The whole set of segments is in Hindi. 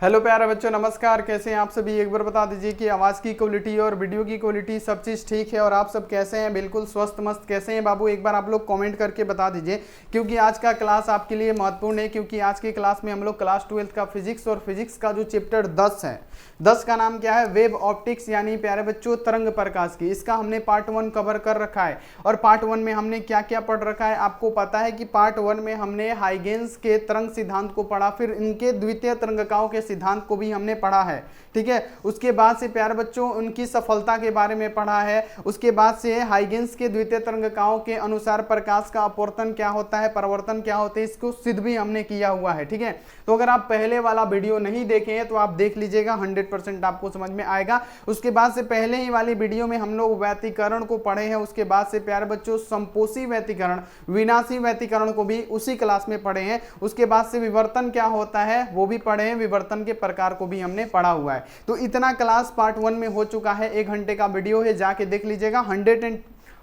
हेलो प्यारे बच्चों, नमस्कार। कैसे हैं आप सभी? एक बार बता दीजिए कि आवाज़ की क्वालिटी और वीडियो की क्वालिटी सब चीज़ ठीक है और आप सब कैसे हैं? बिल्कुल स्वस्थ मस्त कैसे हैं बाबू? एक बार आप लोग कमेंट करके बता दीजिए, क्योंकि आज का क्लास आपके लिए महत्वपूर्ण है। क्योंकि आज की क्लास में हम लोग क्लास 12 का फिजिक्स और फिजिक्स का जो चैप्टर 10 है, 10 का नाम क्या है? वेव ऑप्टिक्स, यानी प्यारे बच्चों तरंग प्रकाश की। इसका हमने पार्ट 1 कवर कर रखा है और पार्ट 1 में हमने क्या क्या पढ़ रखा है आपको पता है कि पार्ट 1 में हमने हाइगेन्स के तरंग सिद्धांत को पढ़ा, फिर इनके द्वितीय तरंगिकाओं के सिद्धांत को भी हमने पढ़ा है। ठीक है, उसके बाद से प्यारे बच्चों उनकी सफलता के बारे में पढ़ा है। उसके बाद से हाइगेन्स के द्वितीय तरंगिकाओं के अनुसार प्रकाश का अपवर्तन क्या होता है, परावर्तन क्या होता है, इसको सिद्ध भी हमने किया हुआ है। ठीक है, तो अगर आप पहले वाला वीडियो नहीं देखे हैं तो आप देख लीजिएगा, 100% आपको समझ में आएगा। उसके बाद से पहले ही वाली वीडियो में हम लोग व्यतिकरण को पढ़े हैं। उसके बाद से प्यारे बच्चों संपोषी व्यतिकरण, विनाशी व्यतिकरण को भी उसी क्लास में पढ़े हैं। उसके बाद से विवर्तन क्या होता है वो भी पढ़े हैं, विवर्तन के प्रकार को भी हमने पढ़ा हुआ है। तो इतना क्लास पार्ट 1 में हो चुका है। 1 घंटे का वीडियो है, जाके देख लीजिएगा।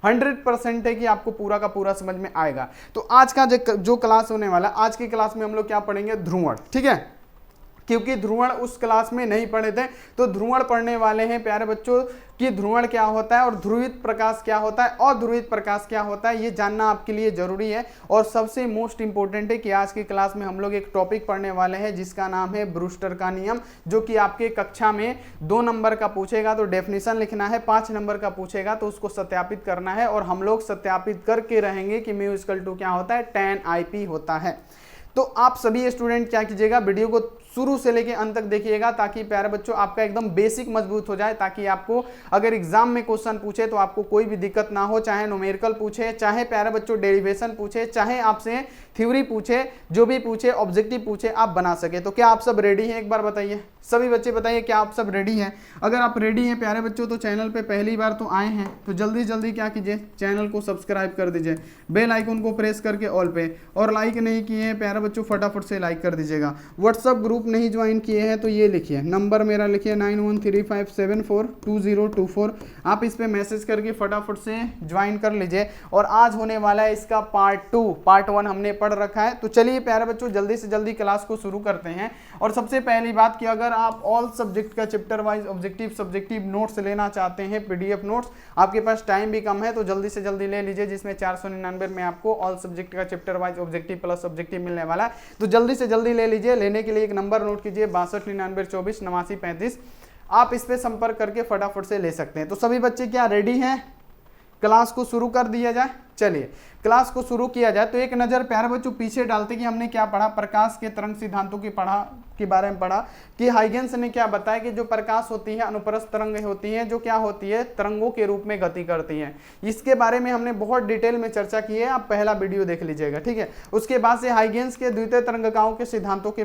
100% है कि आपको पूरा का पूरा समझ में आएगा। तो आज का जो क्लास होने वाला, आज की क्लास में हम लोग क्या पढ़ेंगे? ध्रुवण। ठीक है, क्योंकि ध्रुवण उस क्लास में नहीं पढ़े थे, तो ध्रुवण पढ़ने वाले हैं प्यारे बच्चों कि ध्रुवण क्या होता है और ध्रुवित प्रकाश क्या होता है और ध्रुवित प्रकाश क्या होता है, ये जानना आपके लिए जरूरी है। और सबसे मोस्ट इंपॉर्टेंट है कि आज की क्लास में हम लोग एक टॉपिक पढ़ने वाले हैं जिसका नाम है ब्रूस्टर का नियम, जो कि आपके कक्षा में 2 नंबर का पूछेगा तो डेफिनेशन लिखना है, 5 नंबर का पूछेगा तो उसको सत्यापित करना है। और हम लोग सत्यापित करके रहेंगे कि म्यू इक्वल टू क्या होता है, tan IP होता है। तो आप सभी स्टूडेंट क्या कीजिएगा, वीडियो को शुरू से लेके अंत तक देखिएगा, ताकि प्यारे बच्चों आपका एकदम बेसिक मजबूत हो जाए, ताकि आपको अगर एग्जाम में क्वेश्चन पूछे तो आपको कोई भी दिक्कत ना हो। चाहे न्यूमेरिकल पूछे, चाहे प्यारे बच्चों डेरिवेशन पूछे, चाहे आपसे थ्योरी पूछे, जो भी पूछे, ऑब्जेक्टिव पूछे, आप बना सके। तो क्या आप सब रेडी हैं? एक बार बताइए, सभी बच्चे बताइए, क्या आप सब रेडी हैं? अगर आप रेडी हैं प्यारे बच्चों तो चैनल पे पहली बार तो आए हैं तो जल्दी जल्दी क्या कीजिए, चैनल को सब्सक्राइब कर दीजिए, बेल आइकन को प्रेस करके ऑल पे। और लाइक नहीं किए हैं प्यारे बच्चों, फटाफट से लाइक कर दीजिएगा। व्हाट्सअप ग्रुप नहीं ज्वाइन किए हैं तो ये लिखिए, नंबर मेरा लिखिए 9135742024। आप इस पे मैसेज करके फटाफट से ज्वाइन कर लीजिए। और आज होने वाला है इसका पार्ट 2, पार्ट 1 हमने पढ़ रखा है। तो चलिए प्यारे बच्चों जल्दी से जल्दी क्लास को शुरू करते हैं। और सबसे पहली बात कि अगर आप ऑल सब्जेक्ट का chapter wise objective subjective notes लेना चाहते हैं, PDF नोट्स, आपके पास टाइम भी कम है तो जल्दी से जल्दी ले लीजिए, जिसमें 499 में आपको ऑल सब्जेक्ट का chapter wise objective plus objective मिलने वाला है। तो जल्दी से जल्दी ले लीजिए। लेने के लिए एक नंबर नोट कीजिए, 6299248935। आप इस पे संपर्क करके फटाफट से ले सकते हैं। तो सभी बच्चे क्या रेडी हैं? क्लास को शुरू कर दिया जाए। चलिए क्लास को शुरू किया जाए। तो एक नज़र प्यारे बच्चों पीछे डालते कि हमने क्या पढ़ा, प्रकाश के तरंग सिद्धांतों के बारे में पढ़ा कि हाइगेन्स ने क्या बताया कि जो प्रकाश होती है अनुप्रस्थ तरंग होती है, जो क्या होती है, तरंगों के रूप में गति करती हैं। इसके बारे में हमने बहुत डिटेल में चर्चा की है, आप पहला वीडियो देख लीजिएगा। ठीक है, उसके बाद से हाइगेन्स के द्वितीय तरंगिकाओं के सिद्धांतों के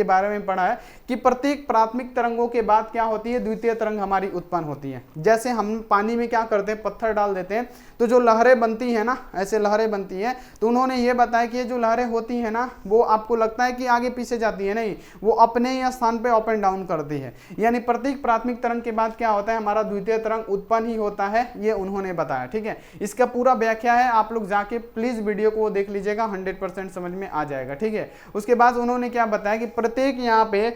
बारे में पढ़ा है कि प्रत्येक प्राथमिक तरंगों के बाद क्या होती है, द्वितीय तरंग हमारी उत्पन्न होती है। जैसे हम पानी में क्या करते हैं, पत्थर डाल देते हैं तो जो लहरें बनती है ना, ऐसे लहरें बनती है। तो उन्होंने ये बताया कि ये जो लहरें होती है ना, वो आपको लगता है कि आगे पीछे जाती है, नहीं, वो अपने ही स्थान पे अप एंड डाउन करती है। यानी प्रत्येक प्राथमिक तरंग के बाद क्या होता है, हमारा द्वितीय तरंग उत्पन्न ही होता है, ये उन्होंने बताया। ठीक है, इसका पूरा व्याख्या है, आप लोग जाके प्लीज वीडियो को देख लीजिएगा, 100% समझ में आ जाएगा। ठीक है, उसके बाद उन्होंने क्या बताया कि प्रत्येक यहाँ पे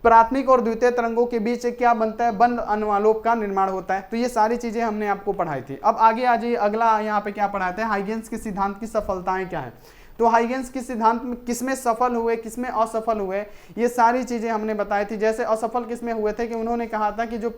प्राथमिक और द्वितीय तरंगों के बीच क्या बनता है, बंद अनुवालोक का निर्माण होता है। तो ये सारी चीजें हमने आपको पढ़ाई थी। अब आगे आ जाइए, अगला यहाँ पे क्या पढ़ाते हैं, हाइगेन्स के सिद्धांत की सफलताएं क्या है। तो हाइगेन्स के सिद्धांत में किसमें सफल हुए, किसमें असफल हुए, ये सारी चीजें हमने बताई थी। जैसे असफल किसमें हुए थे कि उन्होंने कहा था कि जो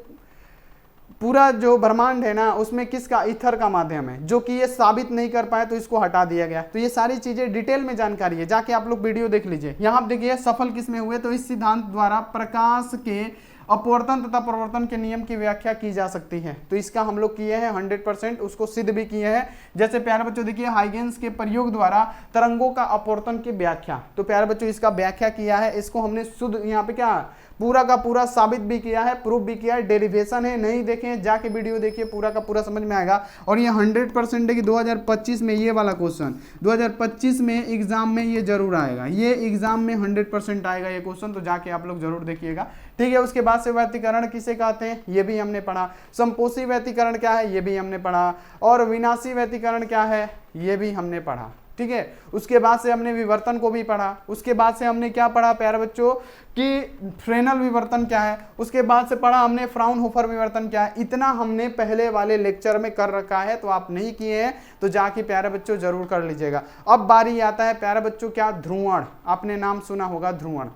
पूरा जो ब्रह्मांड है ना, उसमें किसका, ईथर का माध्यम है, जो कि ये साबित नहीं कर पाए तो इसको हटा दिया गया। तो ये सारी चीजें डिटेल में जानकारी है, जाके आप लोग वीडियो देख लीजिए। यहाँ देखिए सफल किसमें हुए, तो इस सिद्धांत द्वारा प्रकाश के अपवर्तन तथा प्रवर्तन के नियम की व्याख्या की जा सकती है। तो इसका हम लोग किए हैं 100%, उसको सिद्ध भी किए हैं। जैसे प्यारे बच्चों देखिए, हाइगेन्स के प्रयोग द्वारा तरंगों का अपवर्तन की व्याख्या, तो प्यारे बच्चों इसका व्याख्या किया है, इसको हमने शुद्ध यहाँ पे क्या पूरा का पूरा साबित भी किया है, प्रूफ भी किया है। डेरिवेशन है, नहीं देखें जाके वीडियो देखिए, पूरा का पूरा समझ में आएगा। और ये 100% है कि 2025 में ये वाला क्वेश्चन 2025 में एग्जाम में ये जरूर आएगा, ये एग्जाम में 100% आएगा ये क्वेश्चन, तो जाके आप लोग जरूर देखिएगा। ठीक है, उसके बाद से व्यतिकरण किसे कहते हैं, ये भी हमने पढ़ा। संपोषी व्यतिकरण क्या है, ये भी हमने पढ़ा। और विनाशी व्यतिकरण क्या है, ये भी हमने पढ़ा। ठीक है। उसके बाद से हमने विवर्तन को भी पढ़ा, उसके बाद से हमने क्या पढ़ा प्यारे बच्चों कि फ्रेनल विवर्तन क्या है, उसके बाद से पढ़ा हमने फ्राउनहोफर विवर्तन क्या है। इतना हमने पहले वाले लेक्चर में कर रखा है, तो आप नहीं किए हैं तो जाके प्यारे बच्चों जरूर कर लीजिएगा। अब बारी आता है प्यारे बच्चों क्या, ध्रुवण। आपने नाम सुना होगा ध्रुवण।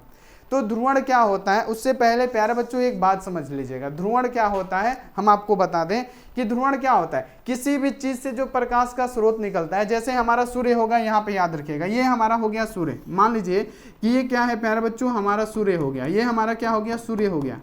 तो ध्रुवण क्या होता है, उससे पहले प्यारे बच्चों एक बात समझ लीजिएगा। ध्रुवण क्या होता है हम आपको बता दें कि ध्रुवण क्या होता है, किसी भी चीज से जो प्रकाश का स्रोत निकलता है, जैसे हमारा सूर्य होगा, यहाँ पे याद रखिएगा ये हमारा हो गया सूर्य। मान लीजिए कि ये क्या है प्यारे बच्चों, हमारा सूर्य हो गया, ये हमारा क्या हो गया, सूर्य हो गया।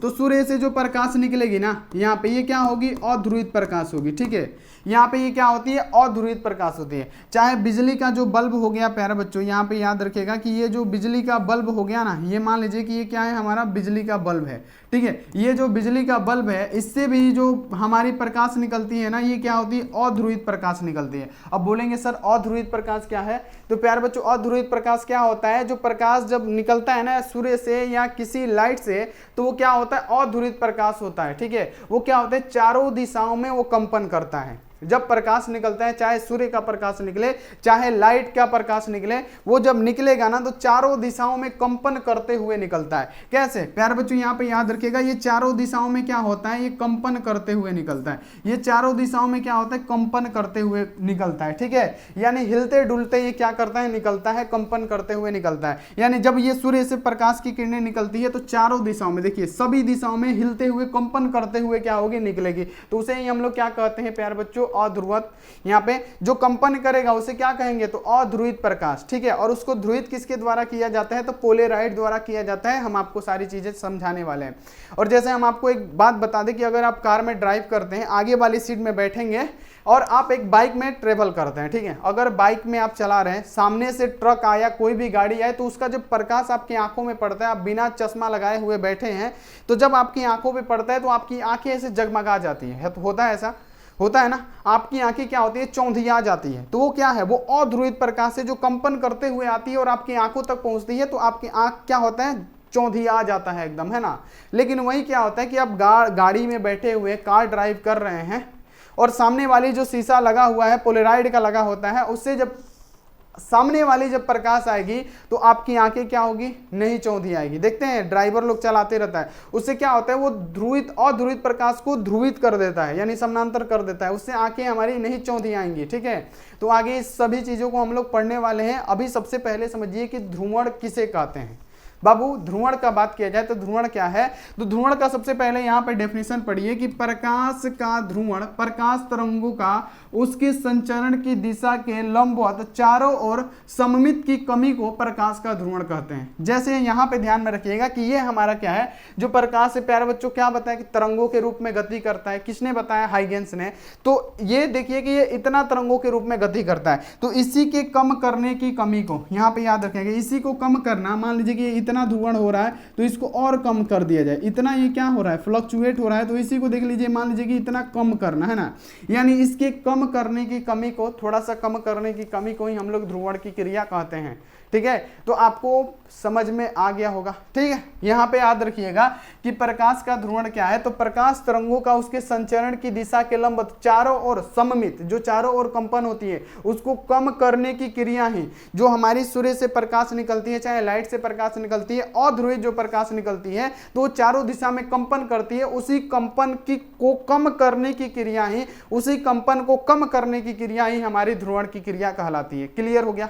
तो सूर्य से जो प्रकाश निकलेगी ना, यहाँ पे ये क्या होगी, अध्रुवित प्रकाश होगी, ठीक है। यहाँ पे ये क्या होती है, अध्रुवित प्रकाश होती है। चाहे बिजली का जो बल्ब हो गया प्यारे बच्चों, यहाँ पे याद रखिएगा कि ये जो बिजली का बल्ब हो गया ना, ये मान लीजिए कि ये क्या है, हमारा बिजली का बल्ब है, ठीक है। ये जो बिजली का बल्ब है, इससे भी जो हमारी प्रकाश निकलती है ना, ये क्या होती है, अध्रुवित प्रकाश निकलती है। अब बोलेंगे सर अध्रुवित प्रकाश क्या है, तो प्यारे बच्चों अध्रुवित प्रकाश क्या होता है, जो प्रकाश जब निकलता है ना सूर्य से या किसी लाइट से, तो वो क्या होता है, अध्रुवित प्रकाश होता है, ठीक है। वो क्या होता है, चारों दिशाओं में वो कंपन करता है। जब प्रकाश निकलता है, चाहे सूर्य का प्रकाश निकले चाहे लाइट का प्रकाश निकले, वो जब निकलेगा ना तो चारों दिशाओं में कंपन करते हुए निकलता है। कैसे प्यारे बच्चों, यहाँ पे याद रखिएगा, ये चारों दिशाओं में क्या होता है, ये कंपन करते हुए निकलता है। ये चारों दिशाओं में क्या होता है, कंपन करते हुए निकलता है, ठीक है। यानी हिलते डुलते ये क्या करता है, निकलता है, कंपन करते हुए निकलता है। यानी जब ये सूर्य से प्रकाश की किरणें निकलती है तो चारों दिशाओं में, देखिए सभी दिशाओं में हिलते हुए कंपन करते हुए क्या होगी, निकलेगी। तो उसे ही हम लोग क्या कहते हैं प्यारे बच्चों, अध्रुवत। यहाँ पे जो कंपन करेगा उसे क्या कहेंगे, तो अध्रुवित प्रकाश, ठीक है। और उसको ध्रुवित किसके द्वारा किया जाता है, तो पोलेराइड द्वारा किया जाता है। हम आपको सारी चीजें समझाने वाले हैं। और जैसे हम आपको एक बात बता दें कि अगर आप कार में ड्राइव करते हैं, आगे वाली सीट में बैठेंगे और आप एक बाइक में ट्रेवल करते हैं, ठीक है। अगर बाइक में आप चला रहे हैं, सामने से ट्रक आया, कोई भी गाड़ी आए, तो उसका जब प्रकाश आपकी आंखों में पड़ता है, आप बिना चश्मा लगाए हुए बैठे हैं, तो जब आपकी आंखों पे पड़ता है तो आपकी आंखें ऐसे जगमगा जाती है, तो होता है ऐसा, होता है ना। आपकी आंखें क्या होती है, चौंधिया जाती है। तो वो क्या है, वो अध्रुवित प्रकाश से जो कंपन करते हुए आती है और आपकी आंखों तक पहुंचती है, तो आपकी आंख क्या होता है, चौंधिया जाता है एकदम, है ना। लेकिन वही क्या होता है कि आप गाड़ी में बैठे हुए कार ड्राइव कर रहे हैं और सामने वाली जो शीशा लगा हुआ है पोलेराइड का लगा होता है, उससे जब सामने वाली जब प्रकाश आएगी तो आपकी आंखें क्या होगी, नहीं चौंधी आएगी। देखते हैं ड्राइवर लोग चलाते रहता है, उससे क्या होता है, वो अध्रुवित प्रकाश को ध्रुवित कर देता है, यानी समानांतर कर देता है, उससे आंखें हमारी नहीं चौंधी आएंगी, ठीक है। तो आगे इस सभी चीजों को हम लोग पढ़ने वाले हैं। अभी सबसे पहले समझिए कि ध्रुवण किसे कहते हैं। बाबू ध्रुवण का बात किया जाए तो ध्रुवण क्या है, तो ध्रुवण का सबसे पहले यहाँ पे डेफिनेशन पढ़िए कि प्रकाश का ध्रुवण प्रकाश तरंगों का उसके संचरण की दिशा के लंबवत चारों ओर सममित की कमी को प्रकाश का ध्रुवण कहते हैं। जैसे यहाँ पे ध्यान में रखिएगा कि ये हमारा क्या है, जो प्रकाश से प्यारे बच्चों क्या बताया कि तरंगों के रूप में गति करता है। किसने बताया, हाइगेंस ने। तो ये देखिए कि ये इतना तरंगों के रूप में गति करता है, तो इसी के कम करने की कमी को यहाँ पे याद रखेंगे, इसी को कम करना। मान लीजिए कि इतना ध्रुवण हो रहा है तो इसको और कम कर दिया जाए, इतना ये क्या हो रहा है, फ्लक्चुएट हो रहा है, तो इसी को देख लीजिए, मान लीजिए कि इतना कम करना है ना, यानी इसके कम करने की कमी को, थोड़ा सा कम करने की कमी को ही हम लोग ध्रुवण की क्रिया कहते हैं, ठीक है। तो आपको समझ में आ गया होगा, ठीक है। यहाँ पे याद रखिएगा कि प्रकाश का ध्रुवण क्या है, तो प्रकाश तरंगों का उसके संचरण की दिशा के लंबवत चारों ओर सममित, जो चारों ओर कंपन होती है उसको कम करने की क्रिया ही, जो हमारी सूर्य से प्रकाश निकलती है चाहे लाइट से प्रकाश निकलती है, अध्रुवित जो प्रकाश निकलती है तो वो चारों दिशा में कंपन करती है, उसी कंपन की को कम करने की क्रिया ही, उसी कंपन को कम करने की क्रिया ही हमारी ध्रुवण की क्रिया कहलाती है। क्लियर हो गया,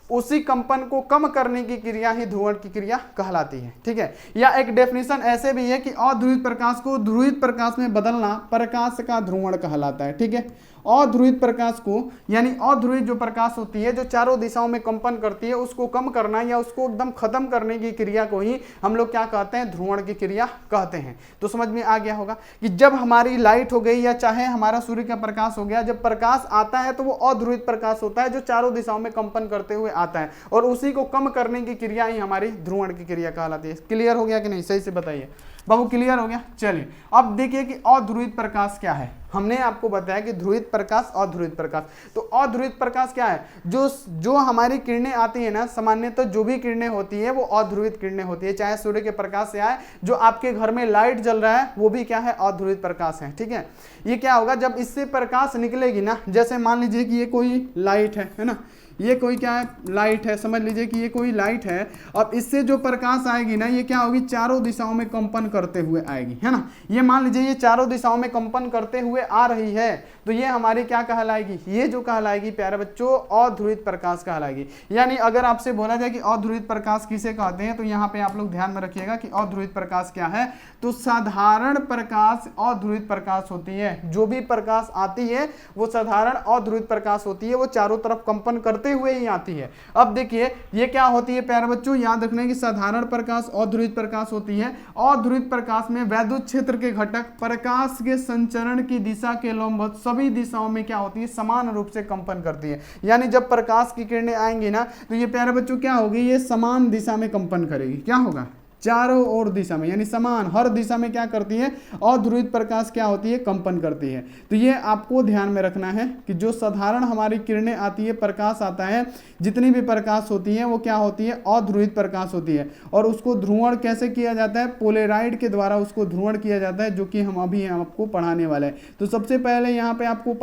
उसी कंपन को कम करने की क्रिया ही ध्रुवण की क्रिया कहलाती है, ठीक है। या एक डेफिनेशन ऐसे भी है कि अध्रुवित प्रकाश को ध्रुवित प्रकाश में बदलना प्रकाश का ध्रुवण कहलाता है, ठीक है। अध्रुवित प्रकाश को, यानी अध्रुवित जो प्रकाश होती है जो चारों दिशाओं में कंपन करती है, उसको कम करना या उसको एकदम खत्म करने की क्रिया को ही हम लोग क्या कहते हैं, ध्रुवण की क्रिया कहते हैं। तो समझ में आ गया होगा कि जब हमारी लाइट हो गई या चाहे हमारा सूर्य का प्रकाश हो गया, जब प्रकाश आता है तो वो अध्रुवित प्रकाश होता है जो चारों दिशाओं में कंपन करते हुए आता है, और उसी को कम करने की क्रिया ही हमारी ध्रुवण की क्रिया कहलाती है। क्लियर हो गया कि नहीं, सही से बताइए बाबू, क्लियर हो गया। चलिए अब देखिए कि अध्रुवित प्रकाश क्या है। हमने आपको बताया कि ध्रुवित प्रकाश, अध्रुवित प्रकाश। तो अध्रुवित प्रकाश क्या है, जो हमारी किरणें आती है ना, सामान्यतः जो भी किरणें होती है वो अध्रुवित किरणें होती है, चाहे सूर्य के प्रकाश से आए, जो आपके घर में लाइट जल रहा है वो भी क्या है, अध्रुवित प्रकाश है। ठीक है, ये क्या होगा, जब इससे प्रकाश निकलेगी ना, जैसे मान लीजिए कि ये कोई लाइट है ना, ये कोई क्या है, लाइट है, समझ लीजिए कि ये कोई लाइट है। अब इससे जो प्रकाश आएगी ना, ये क्या होगी, चारों दिशाओं में कंपन करते हुए आएगी, है ना। ये मान लीजिए ये चारों दिशाओं में कंपन करते हुए आ रही है, तो ये हमारी क्या कहलाएगी, ये जो कहलाएगी प्यारे बच्चों अध्रुवित प्रकाश कहलाएगी। यानी अगर आपसे बोला जाए कि अध्रुवित प्रकाश किसे कहते हैं, तो यहाँ पे आप लोग ध्यान में रखिएगा कि अध्रुवित प्रकाश क्या है। तो साधारण प्रकाश अध्रुवित प्रकाश होती है, जो भी प्रकाश आती है वो साधारण अध्रुवित प्रकाश होती है, वो चारों तरफ कंपन करते हुए ही आती है। अब देखिए ये क्या होती है प्यारे बच्चों, याद रखना है कि साधारण प्रकाश अध्रुवित प्रकाश होती है। अध्रुवित प्रकाश में वैद्युत क्षेत्र के घटक प्रकाश के संचरण की दिशा के लंबवत सभी दिशाओं में क्या होती है, समान रूप से कंपन करती है। यानी जब प्रकाश की किरणें आएंगी ना, तो ये प्यारे बच्चों क्या होगी, ये समान दिशा में कंपन करेगी। क्या होगा, चारों ओर दिशा में, यानी समान हर दिशा में क्या करती है, अध्रुवित प्रकाश क्या होती है, कंपन करती है। तो ये आपको ध्यान में रखना है कि जो साधारण हमारी किरणें आती है, प्रकाश आता है, जितनी भी प्रकाश होती है वो क्या होती है, अध्रुवित प्रकाश होती है। और उसको ध्रुवण कैसे किया जाता है, पोलेराइड के द्वारा उसको ध्रुवण किया जाता है, जो कि हम अभी आपको पढ़ाने वाले हैं। तो सबसे पहले यहाँ पे आपको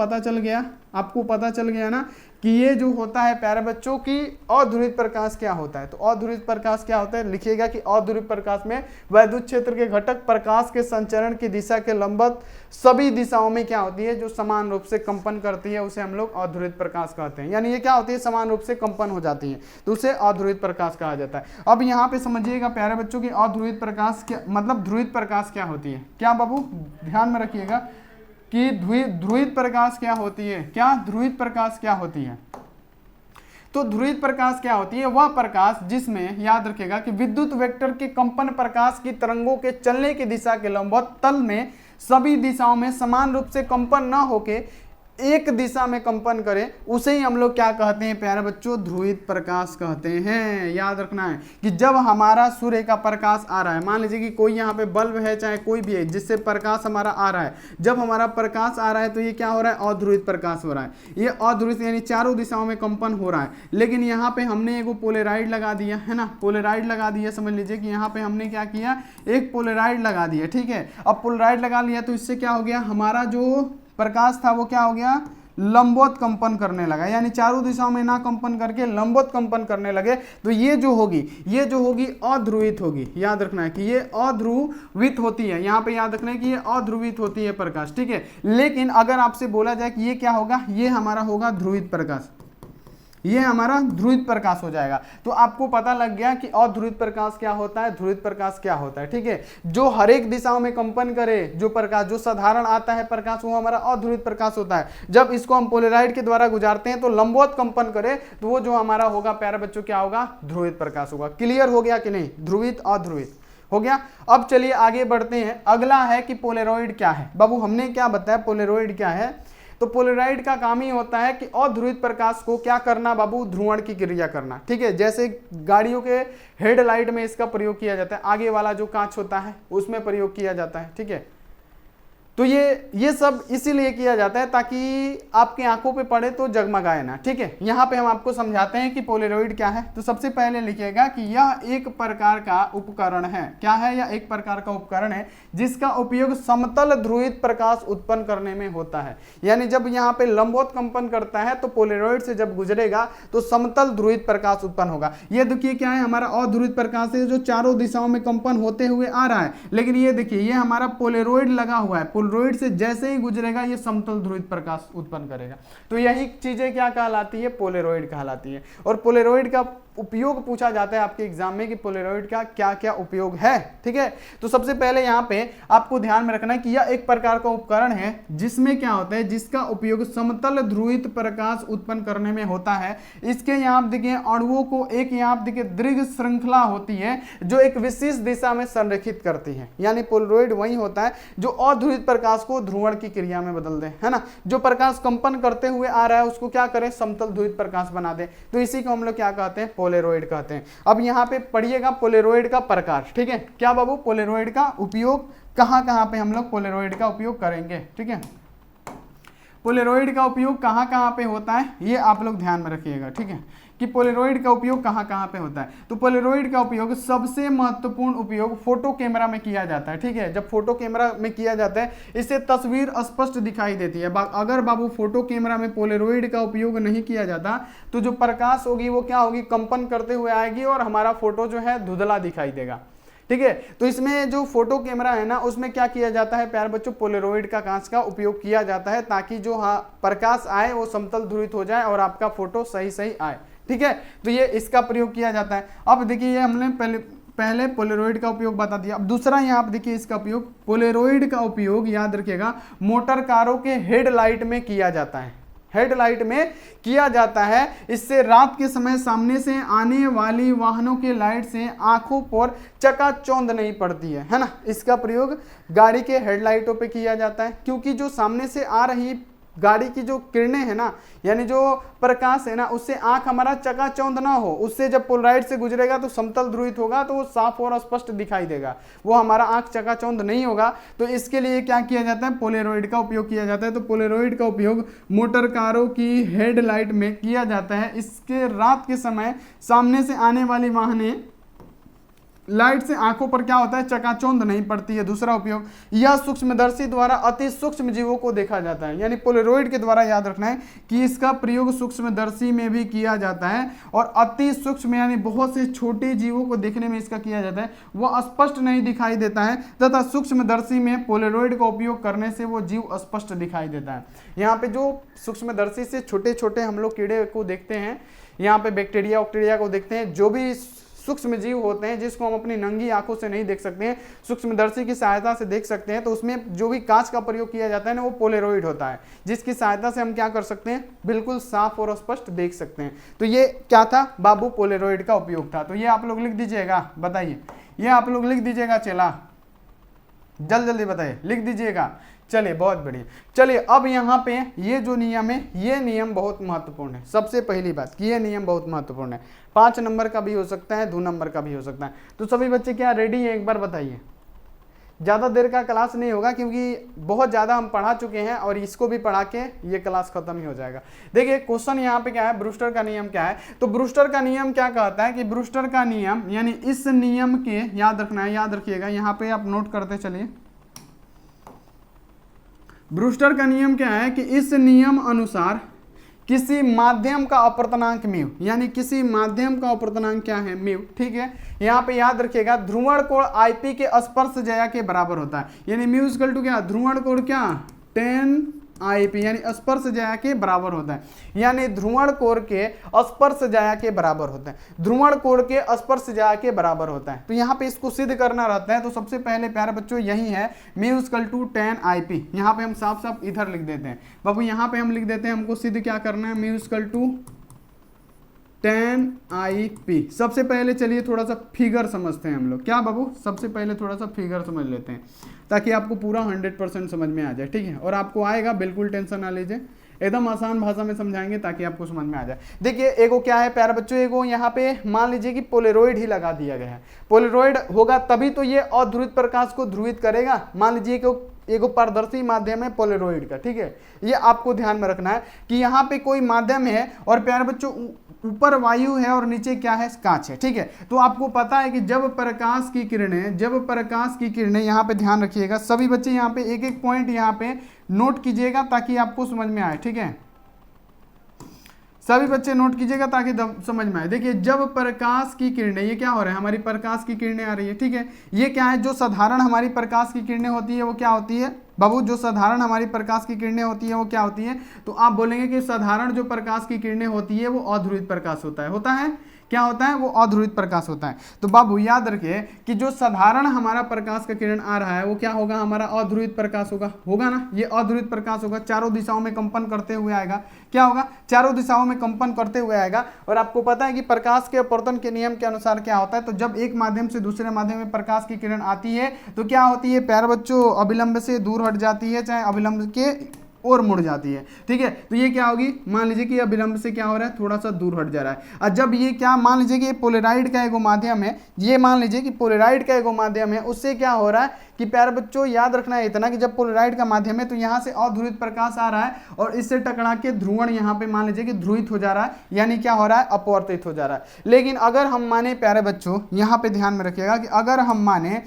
पता चल गया ना कि ये जो होता है प्यारे बच्चों की अध्रुवित प्रकाश क्या होता है। तो अध्रुवित प्रकाश क्या होता है, लिखिएगा कि अध्रुवित प्रकाश में वैद्युत क्षेत्र के घटक प्रकाश के संचरण की दिशा के लंबवत सभी दिशाओं में क्या होती है, जो समान रूप से कंपन करती है, उसे हम लोग अध्रुवित प्रकाश कहते हैं। यानी ये क्या होती है, समान रूप से कंपन हो जाती है, तो उसे अध्रुवित प्रकाश कहा जाता है। अब यहाँ पे समझिएगा प्यारे बच्चों की अध्रुवित प्रकाश क्या मतलब ध्रुवित प्रकाश क्या होती है। क्या बाबू ध्यान में रखिएगा कि ध्रुवित प्रकाश क्या होती है, क्या ध्रुवित प्रकाश क्या होती है। तो ध्रुवित प्रकाश क्या होती है, वह प्रकाश जिसमें, याद रखिएगा कि विद्युत वेक्टर के कंपन प्रकाश की तरंगों के चलने की दिशा के लंबवत तल में सभी दिशाओं में समान रूप से कंपन न होके एक दिशा में कंपन करे, उसे ही हम लोग क्या कहते हैं प्यारे बच्चों, ध्रुवित प्रकाश कहते हैं। याद रखना है कि जब हमारा सूर्य का प्रकाश आ रहा है, मान लीजिए कि कोई यहाँ पे बल्ब है चाहे कोई भी है जिससे प्रकाश हमारा आ रहा है, जब हमारा प्रकाश आ रहा है तो ये क्या हो रहा है, अध्रुवित प्रकाश हो रहा है। ये अध्रुवित यानी चारों दिशाओं में कंपन हो रहा है। लेकिन यहाँ पे हमने एक पोलेराइड लगा दिया है ना, पोलेराइड लगा दिया, समझ लीजिए कि यहाँ पे हमने क्या किया, एक पोलेराइड लगा दिया। ठीक है, अब पोलेराइड लगा लिया तो इससे क्या हो गया, हमारा जो प्रकाश था वो क्या हो गया, लंबवत कंपन करने लगा। यानी चारों दिशाओं में ना कंपन करके लंबवत कंपन करने लगे, तो ये जो होगी अध्रुवित होगी। याद रखना है कि ये अध्रुवित होती है, यहाँ पे याद रखना है कि ये अध्रुवित होती है प्रकाश। ठीक है, लेकिन अगर आपसे बोला जाए कि ये क्या होगा, ये हमारा होगा ध्रुवित प्रकाश, ये हमारा ध्रुवित प्रकाश हो जाएगा। तो आपको पता लग गया कि अध्रुवित प्रकाश क्या होता है, ध्रुवित प्रकाश क्या होता है। ठीक है, जो हर एक दिशाओं में कंपन करे, जो प्रकाश जो साधारण आता है प्रकाश, वो हमारा अध्रुवित प्रकाश होता है। जब इसको हम पोलेराइड के द्वारा गुजारते हैं तो लंबवत कंपन करे, तो वो जो हमारा होगा प्यारे बच्चों क्या होगा, ध्रुवित प्रकाश होगा। क्लियर हो गया कि नहीं, ध्रुवित अध्रुवित हो गया। अब चलिए आगे बढ़ते हैं, अगला है कि पोलेरॉइड क्या है। बाबू हमने क्या बताया, पोलेरॉइड क्या है। तो पोलेराइड का काम ही होता है कि अध्रुवित प्रकाश को क्या करना बाबू, ध्रुवण की क्रिया करना। ठीक है, जैसे गाड़ियों के हेडलाइट में इसका प्रयोग किया जाता है, आगे वाला जो कांच होता है उसमें प्रयोग किया जाता है। ठीक है, तो ये सब इसीलिए किया जाता है ताकि आपकी आंखों पे पड़े तो जगमगाए ना। ठीक है, यहाँ पे हम आपको समझाते हैं कि पोलेरॉइड क्या है। तो सबसे पहले लिखिएगा कि यह एक प्रकार का उपकरण है। क्या है, यह एक प्रकार का उपकरण है जिसका उपयोग समतल ध्रुवित प्रकाश उत्पन्न करने में होता है। यानी जब यहाँ पे लंबवत कंपन करता है तो पोलेरॉइड से जब गुजरेगा तो समतल ध्रुवित प्रकाश उत्पन्न होगा। ये देखिए क्या है, हमारा अध्रुवित प्रकाश है जो चारों दिशाओं में कंपन होते हुए आ रहा है, लेकिन ये देखिए ये हमारा पोलेरॉइड लगा हुआ है, पोलेरॉइड से जैसे ही गुजरेगा ये समतल ध्रुवित प्रकाश उत्पन्न करेगा। तो यही चीजें क्या कहलाती है, पोलेरॉइड कहलाती है। और पोलेरॉइड का उपयोग पूछा जाता है आपके एग्जाम में कि पोलेरॉइड का क्या क्या उपयोग है। ठीक है, तो सबसे पहले यहाँ पे आपको ध्यान में रखना है कि यह एक प्रकार का उपकरण है जिसमें क्या होता है, जिसका उपयोग समतल ध्रुवित प्रकाश उत्पन्न करने में होता है। इसके यहाँ आप देखिए अणुओं को एक यहाँ आप देखिए दीर्घ श्रृंखला होती है जो एक विशेष दिशा में संरेखित करती है। यानी पोलेरॉइड वही होता है जो अध्रुवित प्रकाश को ध्रुवण की क्रिया में बदल दे, है ना। जो प्रकाश कंपन करते हुए आ रहा है उसको क्या करें, समतल ध्रुवित प्रकाश बना दे। तो इसी को हम लोग क्या कहते हैं, पोलेरॉइड कहते हैं। अब यहाँ पे पढ़िएगा पोलेरॉइड का प्रकार। ठीक है, क्या बाबू, पोलेरॉइड का उपयोग कहाँ कहाँ पे हम लोग पोलेरॉइड का उपयोग करेंगे। ठीक है, पोलेरॉइड का उपयोग कहाँ कहाँ पे होता है, ये आप लोग ध्यान में रखिएगा, ठीक है, कि पोलेरॉइड का उपयोग कहाँ कहाँ पे होता है। तो पोलेरॉइड का उपयोग सबसे महत्वपूर्ण उपयोग फोटो कैमरा में किया जाता है, ठीक है। जब फोटो कैमरा में किया जाता है इससे तस्वीर स्पष्ट दिखाई देती है। अगर बाबू फोटो कैमरा में पोलेरॉइड का उपयोग नहीं किया जाता तो जो प्रकाश होगी वो क्या होगी, कंपन करते हुए आएगी और हमारा फोटो जो है धुंधला दिखाई देगा, ठीक है। तो इसमें जो फोटो कैमरा है ना, उसमें क्या किया जाता है प्यारे बच्चों, पोलेरॉइड का कांच का उपयोग किया जाता है ताकि जो प्रकाश आए वो समतल ध्रुवित हो जाए और आपका फोटो सही सही आए, ठीक है। तो ये इसका प्रयोग किया जाता है। अब देखिए ये हमने पहले पोलेरॉइड का उपयोग बता दिया। अब दूसरा यहाँ आप देखिए इसका उपयोग, पोलेरॉइड का उपयोग याद रखिएगा मोटर कारों के हेडलाइट में किया जाता है, हेडलाइट में किया जाता है। इससे रात के समय सामने से आने वाली वाहनों के लाइट से आंखों पर चकाचौंध नहीं पड़ती है ना। इसका प्रयोग गाड़ी के हेडलाइटों पे किया जाता है, क्योंकि जो सामने से आ रही गाड़ी की जो किरणें है ना, यानी जो प्रकाश है ना, उससे आंख हमारा चकाचौंध ना हो, उससे जब पोलराइड से गुजरेगा तो समतल ध्रुवित होगा तो वो साफ और स्पष्ट दिखाई देगा, वो हमारा आंख चकाचौंध नहीं होगा। तो इसके लिए क्या किया जाता है, पोलेरॉइड का उपयोग किया जाता है। तो पोलेरॉइड का उपयोग मोटर कारों की हेडलाइट में किया जाता है। इसके रात के समय सामने से आने वाली वाहनें लाइट से आंखों पर क्या होता है, चकाचौंध नहीं पड़ती है। दूसरा उपयोग, यह सूक्ष्मदर्शी द्वारा अति सूक्ष्म जीवों को देखा जाता है, यानी पोलेरॉइड के द्वारा याद रखना है कि इसका प्रयोग सूक्ष्मदर्शी में भी किया जाता है और अति सूक्ष्म यानी बहुत से छोटे जीवों को देखने में इसका किया जाता है, वह स्पष्ट नहीं दिखाई देता है तथा सूक्ष्मदर्शी में पोलेरॉइड का उपयोग करने से वो जीव स्पष्ट दिखाई देता है। यहाँ पे जो सूक्ष्मदर्शी से छोटे छोटे हम लोग कीड़े को देखते हैं, यहाँ पे बैक्टीरिया वैक्टीरिया को देखते हैं, जो भी सूक्ष्म जीव होते हैं जिसको हम अपनी नंगी आंखों से नहीं देख सकते हैं, सूक्ष्मदर्शी की सहायता से देख सकते हैं। तो उसमें जो भी कांच का प्रयोग किया जाता है ना, वो पोलेरॉइड होता है, जिसकी सहायता से हम क्या कर सकते हैं, बिल्कुल साफ और स्पष्ट देख सकते हैं। तो ये क्या था बाबू, पोलेरॉइड का उपयोग था। तो ये आप लोग लिख दीजिएगा, बताइए, ये आप लोग लिख दीजिएगा, चला जल्दी जल्दी बताइए, लिख दीजिएगा। चलिए बहुत बढ़िया। चलिए अब यहाँ पे ये जो नियम है, ये नियम बहुत महत्वपूर्ण है। सबसे पहली बात कि ये नियम बहुत महत्वपूर्ण है, 5 नंबर का भी हो सकता है, 2 नंबर का भी हो सकता है। तो सभी बच्चे क्या रेडी है, एक बार बताइए। ज़्यादा देर का क्लास नहीं होगा क्योंकि बहुत ज़्यादा हम पढ़ा चुके हैं और इसको भी पढ़ा के ये क्लास खत्म ही हो जाएगा। देखिए क्वेश्चन यहाँ पे क्या है, ब्रूस्टर का नियम क्या है। तो ब्रूस्टर का नियम क्या कहता है कि ब्रूस्टर का नियम यानी इस नियम के, याद रखना है, याद रखिएगा, यहाँ पे आप नोट करते चलिए। ब्रूस्टर का नियम क्या है कि इस नियम अनुसार किसी माध्यम का अपर्तनांक म्यू, यानी किसी माध्यम का अपर्तनांक क्या है, म्यू, ठीक है। यहाँ पे याद रखिएगा ध्रुवण कोण आईपी के स्पर्श ज्या के बराबर होता है, यानी म्यू इक्वल टू क्या, ध्रुवण कोण क्या 10 आईपी, यानी स्पर्श ज्या के बराबर होता है, यानी ध्रुवण कोण के स्पर्श ज्या के बराबर होता है, ध्रुवण कोण के स्पर्श ज्या के बराबर होता है। तो यहाँ पे इसको सिद्ध करना रहता है। तो सबसे पहले प्यारे बच्चों यही है, म्यू इक्वल टू 10 आईपी। यहाँ पे हम साफ साफ इधर लिख देते हैं बाबू, यहाँ पे हम लिख देते हैं, हमको सिद्ध क्या करना है, म्यू इक्वल टू 10 आईपी। सबसे पहले चलिए थोड़ा सा फिगर समझते हैं हम लोग, क्या बाबू, सबसे पहले थोड़ा सा फिगर समझ लेते हैं ताकि आपको पूरा 100% समझ में आ जाए, ठीक है। और आपको आएगा, बिल्कुल टेंशन ना लीजिए, एकदम आसान भाषा में समझाएंगे ताकि आपको समझ में आ जाए। देखिए एगो क्या है प्यारे बच्चों, एगो यहाँ पे मान लीजिए कि पोलेरॉइड ही लगा दिया गया है। पोलेरॉइड होगा तभी तो ये अध्रुवित प्रकाश को ध्रुवित करेगा। मान लीजिए कि एगो पारदर्शी माध्यम है पोलेरॉइड का, ठीक है। ये आपको ध्यान में रखना है कि यहाँ पे कोई माध्यम है और प्यारे बच्चों ऊपर वायु है और नीचे क्या है, कांच है, ठीक है। तो आपको पता है कि जब प्रकाश की किरणें यहाँ पे ध्यान रखिएगा सभी बच्चे, यहाँ पे एक एक पॉइंट यहाँ पे नोट कीजिएगा ताकि आपको समझ में आए, ठीक है। सभी बच्चे नोट कीजिएगा ताकि समझ में आए। देखिए जब प्रकाश की किरणें, ये क्या हो रहा है, हमारी प्रकाश की किरणें आ रही है, ठीक है। ये क्या है, जो साधारण हमारी प्रकाश की किरणें होती है वो क्या होती है बाबू, जो साधारण हमारी प्रकाश की किरणें होती है वो क्या होती है। तो आप बोलेंगे कि साधारण जो प्रकाश की किरणें होती है वो अध्रुवित प्रकाश होता है, क्या होता है, वो अध्रुवित प्रकाश होता है। तो बाबू याद रखिए कि जो साधारण हमारा प्रकाश का किरण आ रहा है वो क्या होगा, हमारा अध्रुवित प्रकाश होगा ना, ये अध्रुवित प्रकाश होगा, चारों दिशाओं में कंपन करते हुए आएगा, क्या होगा, चारों दिशाओं में कंपन करते हुए आएगा। और आपको पता है कि प्रकाश के अपवर्तन के नियम के अनुसार क्या होता है, तो जब एक माध्यम से दूसरे माध्यम में प्रकाश की किरण आती है तो क्या होती है प्यारे बच्चों, अभिलंब से दूर हट जाती है, चाहे अभिलंब के और मुड़ जाती है। ठीक है, तो ये क्या होगी, मान लीजिए कि अभिलंब से क्या हो रहा है, थोड़ा सा दूर हट जा रहा है। और जब ये क्या, मान लीजिए कि पोलराइड का एगो माध्यम है, ये मान लीजिए कि पोलराइड का एगो माध्यम है, उससे क्या हो रहा है कि प्यारे बच्चों याद रखना है इतना कि जब पोलराइड का माध्यम है तो यहाँ से अध्रुवित प्रकाश आ रहा है और इससे टकरा के ध्रुवण यहाँ पे मान लीजिए कि ध्रुवित हो जा रहा है, यानी क्या हो रहा है, अपवर्तित हो जा रहा है। लेकिन अगर हम माने प्यारे बच्चों, यहाँ पे ध्यान में रखिएगा कि अगर हम माने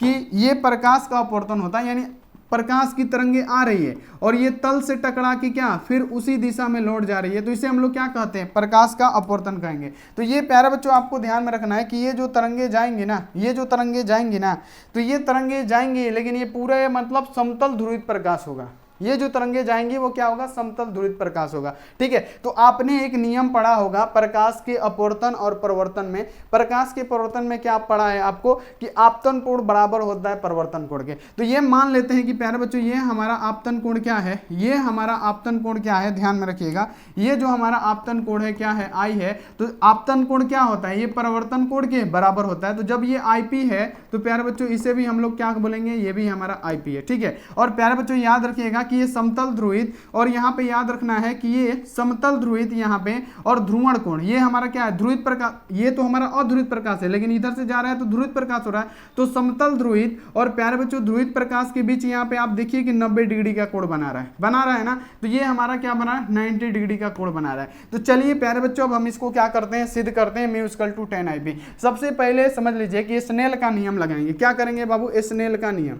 कि ये प्रकाश का अपवर्तन होता है, यानी प्रकाश की तरंगे आ रही है और ये तल से टकरा के क्या फिर उसी दिशा में लौट जा रही है, तो इसे हम लोग क्या कहते हैं, प्रकाश का अपवर्तन कहेंगे। तो ये प्यारे बच्चों आपको ध्यान में रखना है कि ये जो तरंगे जाएंगी ना, ये जो तरंगे जाएंगी ना, तो ये तरंगे जाएंगी लेकिन ये पूरे मतलब समतल ध्रुवित प्रकाश होगा। ये जो तरंगे जाएंगी वो क्या होगा, समतल ध्रुवित प्रकाश होगा। ठीक है, तो आपने एक नियम पढ़ा होगा प्रकाश के अपवर्तन और परिवर्तन में। प्रकाश के परिवर्तन में क्या पढ़ा है आपको कि आपतन कोण बराबर होता है परिवर्तन कोण के। तो ये मान लेते हैं कि प्यारे बच्चों ये हमारा आपतन कोण क्या है, ये हमारा आपतन कोण क्या है, ध्यान में रखिएगा। ये जो हमारा आपतन कोण है क्या है, आई है। तो आपतन कोण क्या होता है, ये परिवर्तन कोण के बराबर होता है। तो जब ये आईपी है तो प्यारे बच्चों इसे भी हम लोग क्या बोलेंगे, ये भी हमारा आईपी है। ठीक है, और प्यारे बच्चों याद रखिएगा कि ये समतल ध्रुवित, और यहाँ पे याद रखना है कि ये समतल ध्रुवित यहाँ पे, और ध्रुवण कोण ये हमारा क्या है, ध्रुवित प्रकाश। ये तो हमारा अध्रुवित प्रकाश है लेकिन इधर से जा रहा है तो ध्रुवित प्रकाश हो रहा है, तो समतल ध्रुवित और प्यारे बच्चों ध्रुवित प्रकाश के बीच यहाँ पे आप देखिए कि 90 डिग्री का कोण बना रहा है ना। तो ये हमारा क्या बना है, 90 डिग्री का कोण बना रहा है। तो चलिए प्यारे बच्चों अब हम इसको क्या करते हैं, सिद्ध करते हैं, म्यू इक्वल टू 10 IB। सबसे पहले समझ लीजिए कि स्नेल का नियम लगाएंगे। क्या करेंगे बाबू, स्नेल का नियम।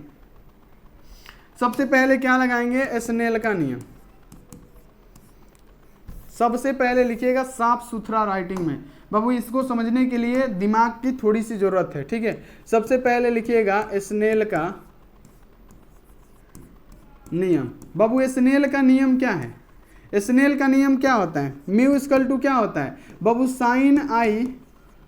सबसे पहले क्या लगाएंगे, स्नेल का नियम। सबसे पहले लिखिएगा साफ सुथरा राइटिंग में बाबू, इसको समझने के लिए दिमाग की थोड़ी सी जरूरत है। ठीक है, सबसे पहले लिखिएगा स्नेल का नियम। बाबू स्नेल का नियम क्या है, स्नेल का नियम क्या होता है, म्यू इक्वल टू क्या होता है बाबू, साइन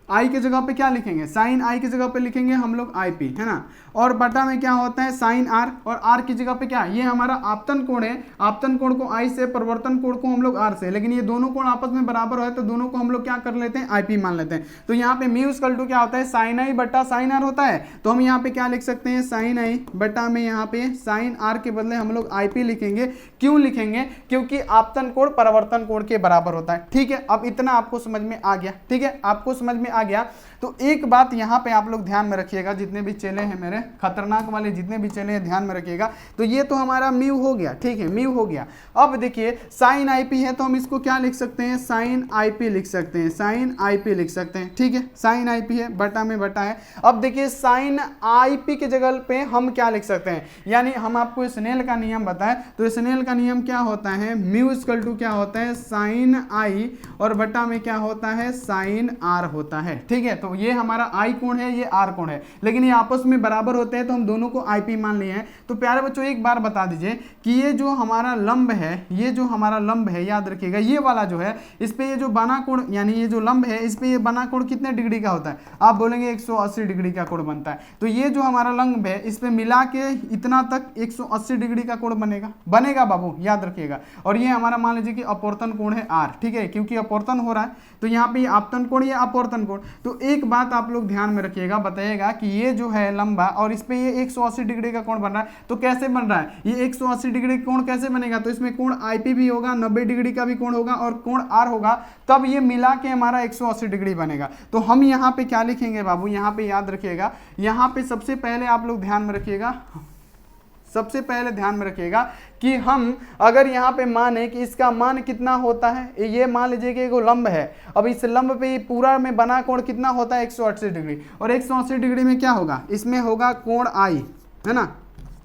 आई के जगह पे क्या लिखेंगे, साइन आई की जगह पे लिखेंगे हम लोग आईपी, है ना। और बटा में क्या होता है साइन आर, और आर की जगह पे क्या, ये हमारा आपतन कोण है। आपतन कोण को आई से, परिवर्तन कोण को हम लोग आर से, लेकिन ये दोनों कोण आपस में बराबर है तो दोनों को हम लोग क्या कर लेते हैं, आईपी मान लेते हैं। तो यहाँ पे म्यू इक्वल टू क्या होता है, साइन आई बटा साइन आर होता है। तो हम यहाँ पे क्या लिख सकते हैं, साइन आई बटा में यहाँ पे साइन आर के बदले हम लोग आईपी लिखेंगे। क्यों लिखेंगे, क्योंकि आपतन कोण परिवर्तन कोण के बराबर होता है। ठीक है, अब इतना आपको समझ में आ गया। ठीक है, आपको समझ में आ गया। तो एक बात यहाँ पे आप लोग ध्यान में रखिएगा, जितने भी चेले हैं मेरे खतरनाक वाले, जितने भी चेले हैं ध्यान में रखिएगा। तो ये तो हमारा म्यू हो गया। ठीक है, म्यू हो गया। अब देखिए साइन आईपी है तो हम इसको क्या लिख सकते हैं, साइन आईपी लिख सकते हैं, साइन आईपी लिख सकते हैं। ठीक है, साइन आईपी है, बटा में बटा है। अब देखिए साइन आईपी के जगह पे हम क्या लिख सकते हैं, यानी हम आपको स्नेल का नियम बताएं तो स्नेल का नियम क्या होता है, म्यू इक्वल टू क्या होता है, साइन आई और बटा में क्या होता है, साइन आर होता है। ठीक है, तो ये हमारा आई कोण है, ये आर कोण है, लेकिन ये आपस में बराबर होते हैं तो हम दोनों को आईपी मान लिए हैं। तो प्यारे बच्चों एक बार बता दीजिए कि ये जो हमारा लंब है, ये जो हमारा लंब है, याद रखिएगा ये वाला जो है, इस पे ये जो बना कोण यानी ये जो लंब है, इस पे ये बना कोण कितने डिग्री का होता है, आप बोलेंगे 180 डिग्री का कोण बनता है। तो ये जो हमारा लंब है, इस पे मिला के इतना तक 180 डिग्री का कोण बनेगा बाबू, याद रखिएगा। और ये हमारा मान लीजिए कि अपवर्तन कोण है आर। ठीक है, क्योंकि अपवर्तन हो रहा है तो यहाँ पे आपतन कोण, ये अपवर्तन कोण। तो एक बात आप लोग ध्यान में रखिएगा, बताइएगा कि ये जो है लंबा और इस पे ये 180 डिग्री का कोण बन रहा है, तो कैसे बन रहा है ये 180 डिग्री कोण कैसे बनेगा, तो इसमें कोण आईपी भी होगा, 90 डिग्री का भी कोण होगा और कोण आर होगा, तब ये मिला के हमारा 180 डिग्री बनेगा। तो हम यहाँ पे क्या लिखेंगे बाबू, यहाँ पे याद रखिएगा, यहाँ पे सबसे पहले आप लोग ध्यान में रखिएगा, सबसे पहले ध्यान में रखिएगा कि हम अगर यहाँ पे माने कि इसका मान कितना होता है, ये मान लीजिए कि एक लंब है, अब इस लंब पे पूरा में बना कोण कितना होता है 180 डिग्री, और 180 डिग्री में क्या होगा, इसमें होगा कोण आई, है ना,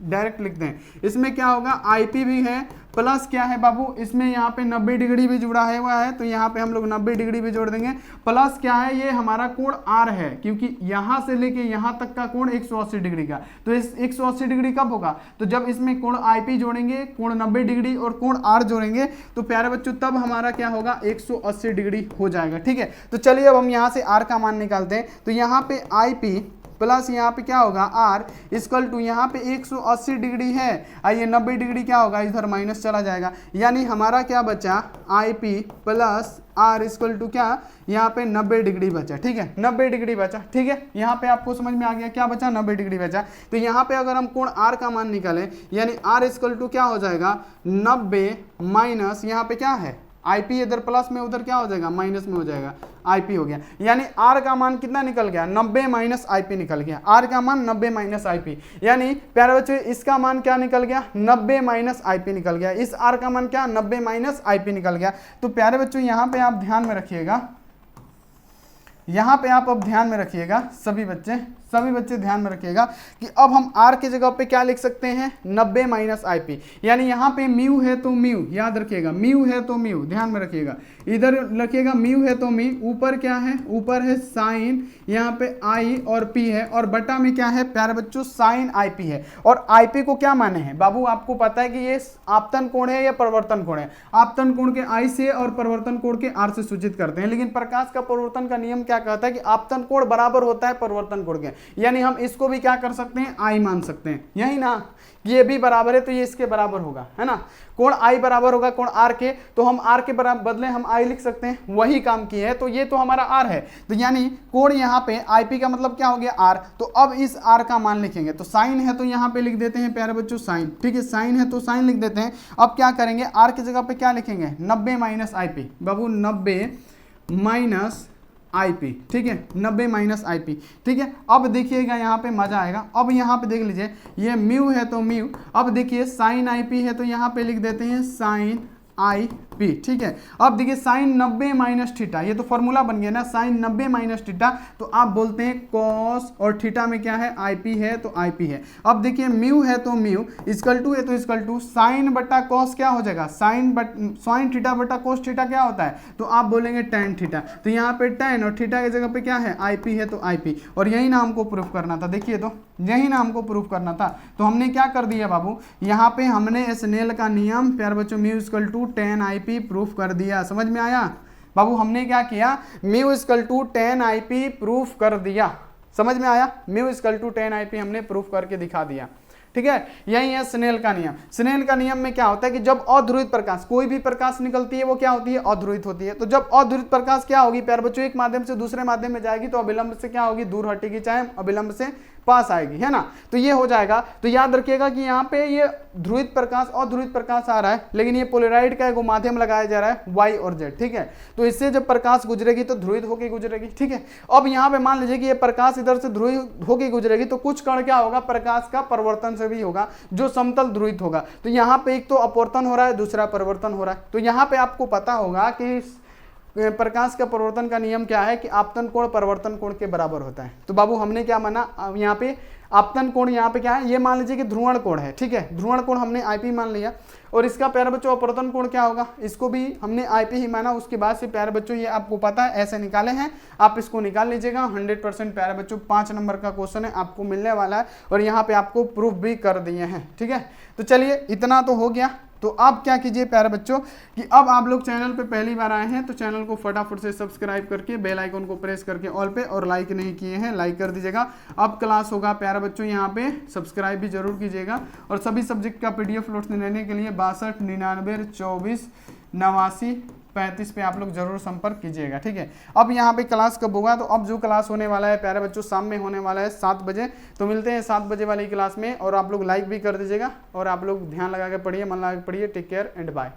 डायरेक्ट लिखते हैं। इसमें क्या होगा, आईपी भी है प्लस क्या है बाबू, इसमें यहाँ पे 90 डिग्री भी जुड़ा है हुआ है, तो यहाँ पे हम लोग 90 डिग्री भी जोड़ देंगे। प्लस क्या है, ये हमारा कोण आर है, क्योंकि यहाँ से लेके यहाँ तक का कोण 180 डिग्री का। तो इस 180 डिग्री कब होगा, तो जब इसमें कोण आईपी जोड़ेंगे, कोण 90 डिग्री और कोण आर जोड़ेंगे, तो प्यारे बच्चों तब हमारा क्या होगा, 180 डिग्री हो जाएगा। ठीक है, तो चलिए अब हम यहाँ से आर का मान निकालते हैं। तो यहाँ पे आईपी प्लस यहाँ पे क्या होगा आर इक्वल टू यहाँ पे 180 डिग्री है, आइए 90 डिग्री क्या होगा, इधर माइनस चला जाएगा, यानी हमारा क्या बचा I P plus R equal to क्या, यहाँ पे 90 डिग्री बचा। ठीक है, 90 डिग्री बचा। ठीक है, यहाँ पे आपको समझ में आ गया क्या बचा, 90 डिग्री बचा। तो यहाँ पे अगर हम कोण आर का मान निकालें, यानी आर इक्वल टू क्या हो जाएगा 90 माइनस यहाँ पे क्या है आईपी, इधर प्लस में उधर क्या हो जाएगा माइनस में हो जाएगा, आईपी हो गया। यानी आर का मान कितना निकल गया 90 माइनस आईपी निकल गया, आर का मान 90 माइनस आईपी, यानी प्यारे बच्चों इसका मान क्या निकल गया 90 माइनस आईपी निकल गया, इस आर का मान क्या 90 माइनस आईपी निकल गया। तो प्यारे बच्चों यहाँ पे आप ध्यान में रखिएगा, यहाँ पे आप अब ध्यान में रखिएगा सभी बच्चे ध्यान में रखिएगा कि अब हम r की जगह पे क्या लिख सकते हैं 90 माइनस आईपी, यानी यहाँ पे म्यू है तो म्यू, याद रखिएगा म्यू है तो म्यू, ध्यान में रखिएगा, इधर रखिएगा म्यू है तो म्यू, ऊपर क्या है ऊपर है साइन यहाँ पे आई और पी है, और बटा में क्या है प्यारे बच्चों साइन आई पी है। और आई पी को क्या माने हैं बाबू, आपको पता है कि ये आपतन कोण है या परिवर्तन कोण है, आपतन कोण के आई से और परिवर्तन कोण के आर से सूचित करते हैं, लेकिन प्रकाश का परिवर्तन का नियम क्या कहता है कि आपतन कोण बराबर होता है परिवर्तन कोण के, यानी हम इसको भी क्या कर सकते हैं आई मान सकते हैं, यही ना, ये भी बराबर है तो ये इसके बराबर होगा, है ना, कोण आई बराबर होगा कोण आर के, तो हम आर के बदले हम आई लिख सकते हैं, वही काम किए है। तो ये तो हमारा आर है, तो यानी कोण यहाँ पे आई पी का मतलब क्या हो गया आर, तो अब इस आर का मान लिखेंगे, तो साइन है तो यहाँ पे लिख देते हैं प्यारे बच्चों साइन, ठीक है, साइन है तो साइन लिख देते हैं। अब क्या करेंगे आर की जगह पे क्या लिखेंगे 90 minus I P, Babu 90 minus IP, ठीक है 90 माइनस आईपी, ठीक है। अब देखिएगा यहाँ पे मजा आएगा, अब यहाँ पे देख लीजिए ये म्यू है तो म्यू, अब देखिए साइन आईपी है तो यहाँ पे लिख देते हैं साइन आई पी, ठीक है। अब देखिए साइन 90 माइनस थीटा, ये तो फॉर्मूला बन गया ना, साइन 90 माइनस थीटा, तो आप बोलते हैं कॉस, और थीटा में क्या है आई पी है तो आई पी है। अब देखिए म्यू है तो म्यू, इक्वल टू है तो इक्वल टू साइन बटा कॉस क्या हो जाएगा साइन थीटा बटा कॉस थीटा क्या होता है, तो आप बोलेंगे टेन थीटा, तो यहाँ पे टेन और थीटा की जगह पे क्या है आई पी है तो आई पी, और यही ना हमको प्रूफ करना था, देखिए तो यही ना हमको प्रूफ करना था। तो हमने क्या कर दिया बाबू, यहाँ पे हमने स्नेल का नियम प्यारे बच्चों mu equal to 10 I P proof कर दिया, समझ में आया बाबू, हमने क्या किया mu equal to 10 I P proof कर दिया, समझ में आया, mu equal to 10 I P हमने प्रूफ करके दिखा दिया, ठीक है। यही है स्नेल का नियम। स्नेल का नियम में क्या होता है कि जब अध्रुवित प्रकाश, कोई भी प्रकाश निकलती है वो क्या होती है अध्रुवित होती है, तो जब अध्रुवित प्रकाश क्या होगी प्यारे बच्चों एक माध्यम से दूसरे माध्यम में जाएगी तो अविलंब से क्या होगी दूर हटेगी, चाहे अविलंब से पास आएगी, है ना, तो ये हो जाएगा। तो याद रखिएगा कि यहाँ पे ये ध्रुवित प्रकाश और ध्रुवित प्रकाश आ रहा है, लेकिन ये पोलराइड का एक माध्यम लगाया जा रहा है वाई और जेड, ठीक है। तो इससे जब प्रकाश गुजरेगी तो ध्रुवित होकर गुजरेगी, ठीक है। अब यहाँ पे मान लीजिए कि ये प्रकाश इधर से ध्रुवित होकर गुजरेगी तो कुछ कण क्या होगा प्रकाश का परिवर्तन से भी होगा जो समतल ध्रुवित होगा, तो यहाँ पे एक तो अपवर्तन हो रहा है दूसरा परिवर्तन हो रहा है। तो यहाँ पे आपको पता होगा कि प्रकाश का परिवर्तन का नियम क्या है कि आपतन कोण परिवर्तन कोण के बराबर होता है। तो बाबू हमने क्या माना, यहाँ पे आपतन कोण यहाँ पे क्या है, ये मान लीजिए कि ध्रुवण कोण है, ठीक है, ध्रुवण कोण हमने आईपी मान लिया, और इसका प्यारे बच्चों अपवर्तन कोण क्या होगा, इसको भी हमने आईपी ही माना। उसके बाद से प्यारे बच्चों ये आपको पता है ऐसे निकाले हैं, आप इसको निकाल लीजिएगा, 100% प्यारे बच्चों 5 नंबर का क्वेश्चन है आपको मिलने वाला है, और यहाँ पे आपको प्रूफ भी कर दिए हैं, ठीक है। तो चलिए इतना तो हो गया। तो अब क्या कीजिए प्यारे बच्चों कि अब आप लोग चैनल पे पहली बार आए हैं तो चैनल को फटाफट से सब्सक्राइब करके बेल आइकन को प्रेस करके ऑल पे, और लाइक नहीं किए हैं लाइक कर दीजिएगा। अब क्लास होगा प्यारे बच्चों, यहाँ पे सब्सक्राइब भी जरूर कीजिएगा, और सभी सब्जेक्ट का PDF नोट्स लेने के लिए 62 99 24 89 35 पे आप लोग जरूर संपर्क कीजिएगा, ठीक है। अब यहाँ पे क्लास कब होगा, तो अब जो क्लास होने वाला है प्यारे बच्चों शाम में होने वाला है 7 बजे, तो मिलते हैं 7 बजे वाली क्लास में, और आप लोग लाइक भी कर दीजिएगा, और आप लोग ध्यान लगा के पढ़िए, मन लगा के पढ़िए। Take care and bye.